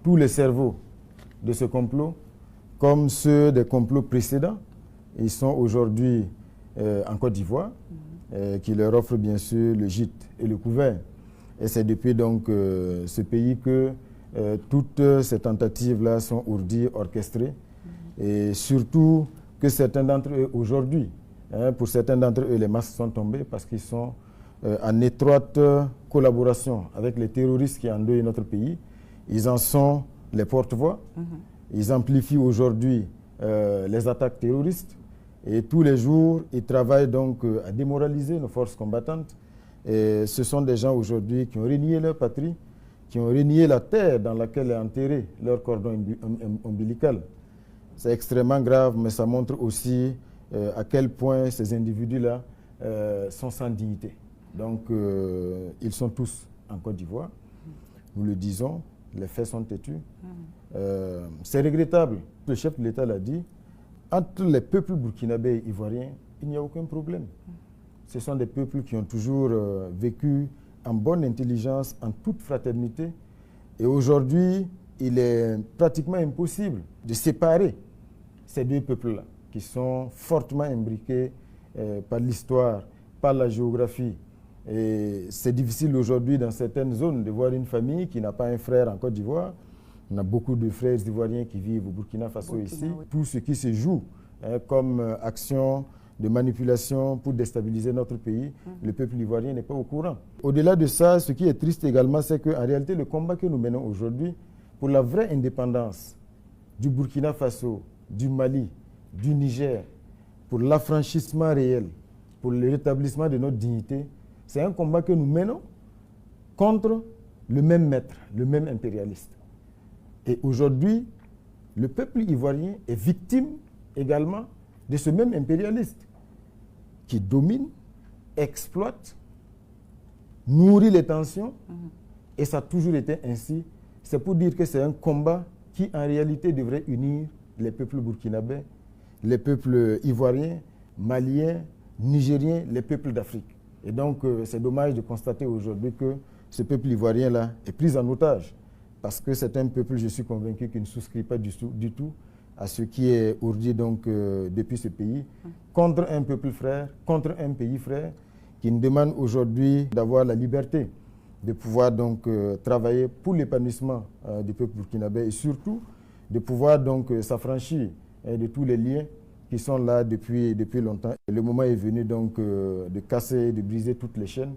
tous les cerveaux de ce complot, comme ceux des complots précédents. Ils sont aujourd'hui en Côte d'Ivoire, qui leur offre bien sûr le gîte et le couvert. Et c'est depuis donc ce pays que toutes ces tentatives-là sont ourdies, orchestrées. Et surtout que certains d'entre eux aujourd'hui, pour certains d'entre eux, les masques sont tombés parce qu'ils sont en étroite collaboration avec les terroristes qui endeuillent notre pays. Ils en sont les porte-voix. Ils amplifient aujourd'hui les attaques terroristes. Et tous les jours, ils travaillent donc à démoraliser nos forces combattantes. Et ce sont des gens aujourd'hui qui ont renié leur patrie, qui ont renié la terre dans laquelle est enterré leur cordon ombilical. C'est extrêmement grave, mais ça montre aussi à quel point ces individus-là sont sans dignité. Donc, ils sont tous en Côte d'Ivoire. Nous le disons, les faits sont têtus. C'est regrettable. Le chef de l'État l'a dit, entre les peuples burkinabés et ivoiriens, il n'y a aucun problème. Ce sont des peuples qui ont toujours vécu en bonne intelligence, en toute fraternité. Et aujourd'hui, il est pratiquement impossible de séparer ces deux peuples-là, qui sont fortement imbriqués par l'histoire, par la géographie. Et c'est difficile aujourd'hui dans certaines zones de voir une famille qui n'a pas un frère en Côte d'Ivoire. On a beaucoup de frères ivoiriens qui vivent au Burkina Faso ici. Oui. Tout ce qui se joue comme action de manipulation pour déstabiliser notre pays, le peuple ivoirien n'est pas au courant. Au-delà de ça, ce qui est triste également, c'est qu'en réalité, le combat que nous menons aujourd'hui pour la vraie indépendance du Burkina Faso, du Mali, du Niger, pour l'affranchissement réel, pour le rétablissement de notre dignité, c'est un combat que nous menons contre le même maître, le même impérialiste. Et aujourd'hui, le peuple ivoirien est victime également de ce même impérialiste qui domine, exploite, nourrit les tensions, et ça a toujours été ainsi. C'est pour dire que c'est un combat qui, en réalité, devrait unir les peuples burkinabés, les peuples ivoiriens, maliens, nigériens, les peuples d'Afrique. Et donc, c'est dommage de constater aujourd'hui que ce peuple ivoirien-là est pris en otage, parce que c'est un peuple, je suis convaincu, qui ne souscrit pas du tout à ce qui est ourdi donc, depuis ce pays, contre un peuple frère, contre un pays frère, qui nous demande aujourd'hui d'avoir la liberté de pouvoir donc travailler pour l'épanouissement du peuple burkinabé et surtout de pouvoir donc s'affranchir de tous les liens qui sont là depuis longtemps. Et le moment est venu donc de casser, de briser toutes les chaînes.